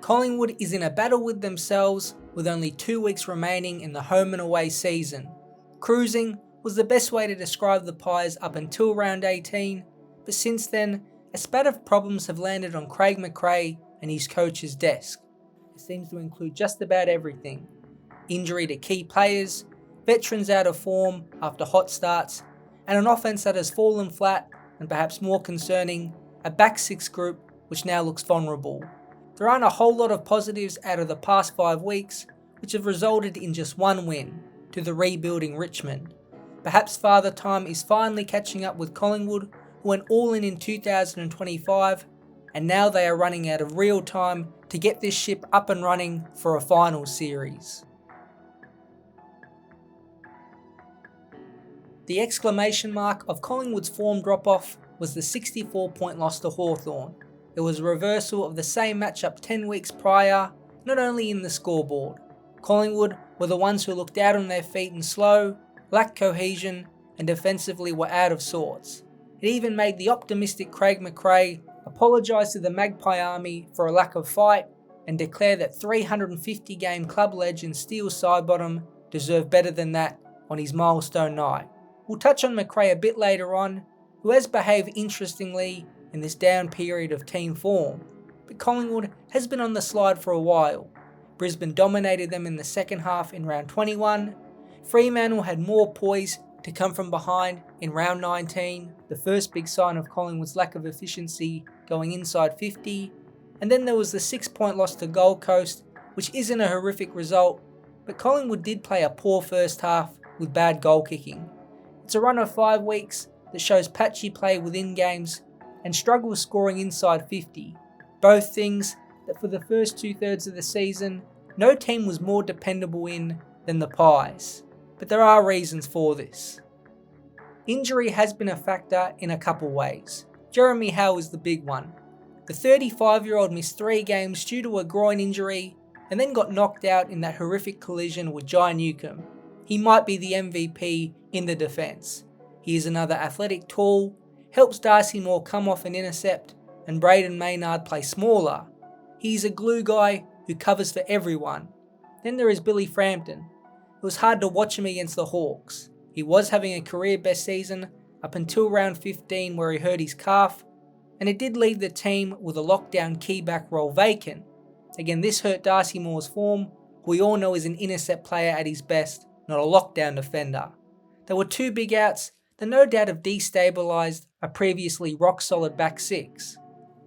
Collingwood is in a battle with themselves with only 2 weeks remaining in the home and away season. Cruising was the best way to describe the Pies up until round 18, but since then, a spat of problems have landed on Craig McRae and his coach's desk. It seems to include just about everything: injury to key players, veterans out of form after hot starts, and an offense that has fallen flat, and perhaps more concerning, a back six group which now looks vulnerable. There aren't a whole lot of positives out of the past 5 weeks, which have resulted in just one win, to the rebuilding Richmond. Perhaps Father Time is finally catching up with Collingwood, who went all in 2025, and now they are running out of real time to get this ship up and running for a final series. The exclamation mark of Collingwood's form drop-off was the 64-point loss to Hawthorn. It was a reversal of the same matchup 10 weeks prior, not only in the scoreboard. Collingwood were the ones who looked out on their feet and slow, lacked cohesion, and defensively were out of sorts. It even made the optimistic Craig McRae apologise to the Magpie Army for a lack of fight and declare that 350-game club legend Steele Sidebottom deserved better than that on his milestone night. We'll touch on McRae a bit later on, who has behaved interestingly in this down period of team form, but Collingwood has been on the slide for a while. Brisbane dominated them in the second half in round 21, Fremantle had more poise to come from behind in round 19, the first big sign of Collingwood's lack of efficiency going inside 50, and then there was the 6-point loss to Gold Coast, which isn't a horrific result, but Collingwood did play a poor first half with bad goal kicking. It's a run of 5 weeks that shows patchy play within games and struggles scoring inside 50, both things that for the first 2/3 of the season, no team was more dependable in than the Pies. But there are reasons for this. Injury has been a factor in a couple ways. Jeremy Howe is the big one. The 35-year-old missed 3 games due to a groin injury and then got knocked out in that horrific collision with Jai Newcomb. He might be the MVP in the defence. He is another athletic tool, helps Darcy Moore come off an intercept, and Braden Maynard play smaller. He's a glue guy who covers for everyone. Then there is Billy Frampton. It was hard to watch him against the Hawks. He was having a career best season up until round 15 where he hurt his calf, and it did leave the team with a lockdown key back role vacant. Again, this hurt Darcy Moore's form, who we all know is an intercept player at his best, not a lockdown defender. There were 2 big outs that no doubt have destabilised a previously rock-solid back six.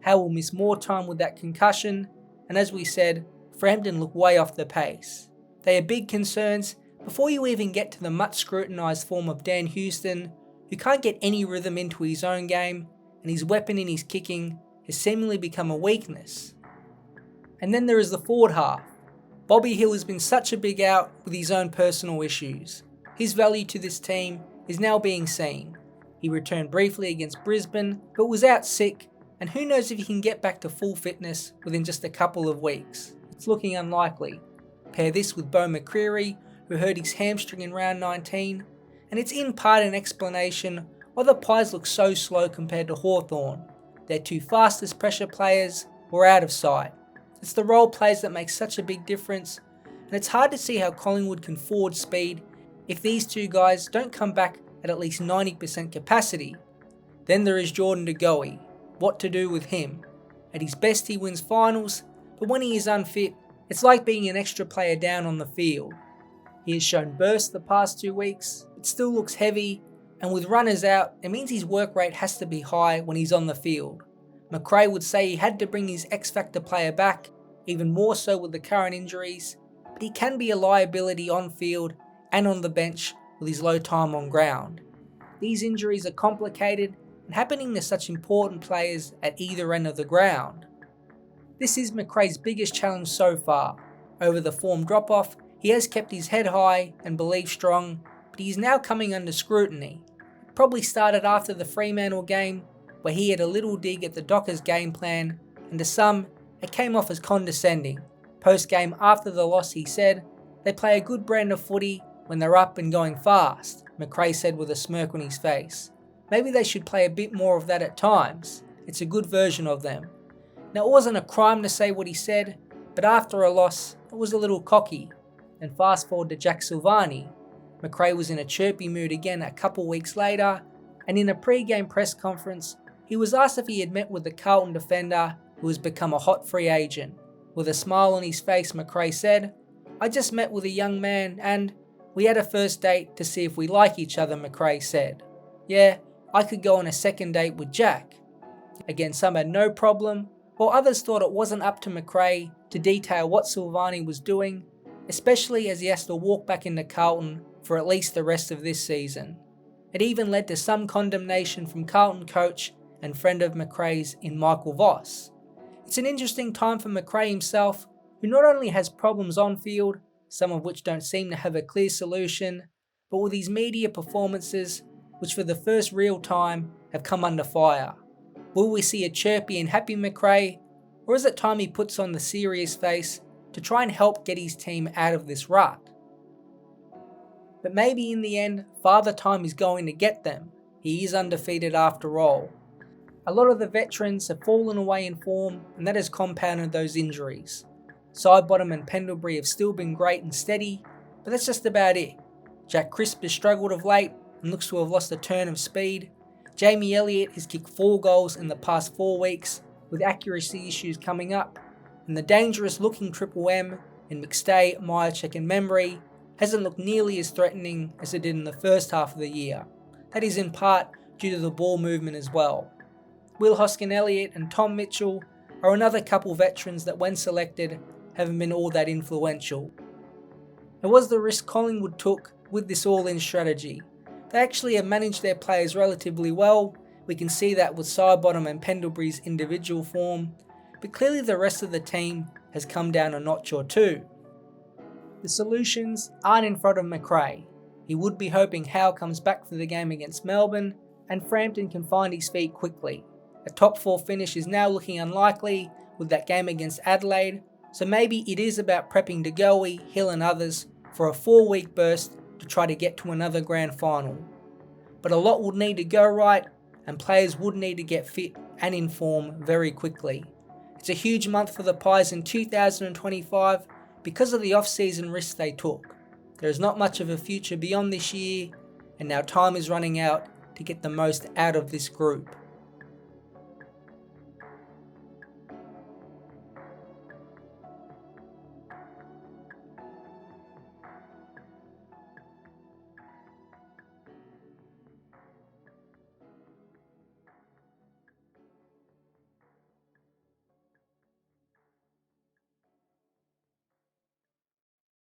Howe will miss more time with that concussion, and as we said, Frampton looked way off the pace. They are big concerns before you even get to the much scrutinised form of Dan Houston, who can't get any rhythm into his own game, and his weapon in his kicking has seemingly become a weakness. And then there is the forward half. Bobby Hill has been such a big out with his own personal issues. His value to this team is now being seen. He returned briefly against Brisbane, but was out sick, and who knows if he can get back to full fitness within just a couple of weeks. It's looking unlikely. Pair this with Beau McCreary, who hurt his hamstring in round 19, and it's in part an explanation why the Pies look so slow compared to Hawthorn. Their 2 fastest pressure players were out of sight. It's the role plays that make such a big difference, and it's hard to see how Collingwood can forward speed if these 2 guys don't come back at least 90% capacity. Then there is Jordan De Goey. What to do with him? At his best he wins finals, but when he is unfit, it's like being an extra player down on the field. He has shown burst the past 2 weeks, but still looks heavy, and with runners out, it means his work rate has to be high when he's on the field. McRae would say he had to bring his X-Factor player back, even more so with the current injuries, but he can be a liability on field and on the bench with his low time on ground. These injuries are complicated and happening to such important players at either end of the ground. This is McRae's biggest challenge so far. Over the form drop-off, he has kept his head high and believed strong, but he is now coming under scrutiny. It probably started after the Fremantle game, where he had a little dig at the Dockers game plan, and to some, it came off as condescending. Post-game after the loss he said, "They play a good brand of footy when they're up and going fast," McRae said with a smirk on his face. Maybe they should play a bit more of that at times. It's a good version of them. Now, it wasn't a crime to say what he said, but after a loss, it was a little cocky. And fast forward to Jack Silvani, Macrae was in a chirpy mood again a couple weeks later, and in a pre-game press conference, he was asked if he had met with the Carlton defender who has become a hot free agent. With a smile on his face, Macrae said, "I just met with a young man and we had a first date to see if we like each other," Macrae said. "Yeah, I could go on a second date with Jack." Again, some had no problem, while others thought it wasn't up to Macrae to detail what Silvani was doing, especially as he has to walk back into Carlton for at least the rest of this season. It even led to some condemnation from Carlton coach and friend of Macrae's in Michael Voss. It's an interesting time for Macrae himself, who not only has problems on field, some of which don't seem to have a clear solution, but with his media performances, which for the first real time have come under fire. Will we see a chirpy and happy Macrae, or is it time he puts on the serious face to try and help get his team out of this rut? But maybe in the end, Father Time is going to get them. He is undefeated after all. A lot of the veterans have fallen away in form, and that has compounded those injuries. Sidebottom and Pendlebury have still been great and steady, but that's just about it. Jack Crisp has struggled of late and looks to have lost a turn of speed. Jamie Elliott has kicked 4 goals in the past 4 weeks, with accuracy issues coming up, and the dangerous looking Triple M in McStay, Myercheck and Membry hasn't looked nearly as threatening as it did in the first half of the year. That is in part due to the ball movement as well. Will Hoskin-Elliott and Tom Mitchell are another couple veterans that when selected haven't been all that influential. It was the risk Collingwood took with this all-in strategy. They actually have managed their players relatively well. We can see that with Sidebottom and Pendlebury's individual form, but clearly the rest of the team has come down a notch or two. The solutions aren't in front of Macrae. He would be hoping Howe comes back for the game against Melbourne and Frampton can find his feet quickly. A top 4 finish is now looking unlikely with that game against Adelaide, so maybe it is about prepping De Goey, Hill and others for a 4-week burst to try to get to another grand final. But a lot would need to go right, and players would need to get fit and in form very quickly. It's a huge month for the Pies in 2025 because of the off-season risks they took. There is not much of a future beyond this year, and now time is running out to get the most out of this group.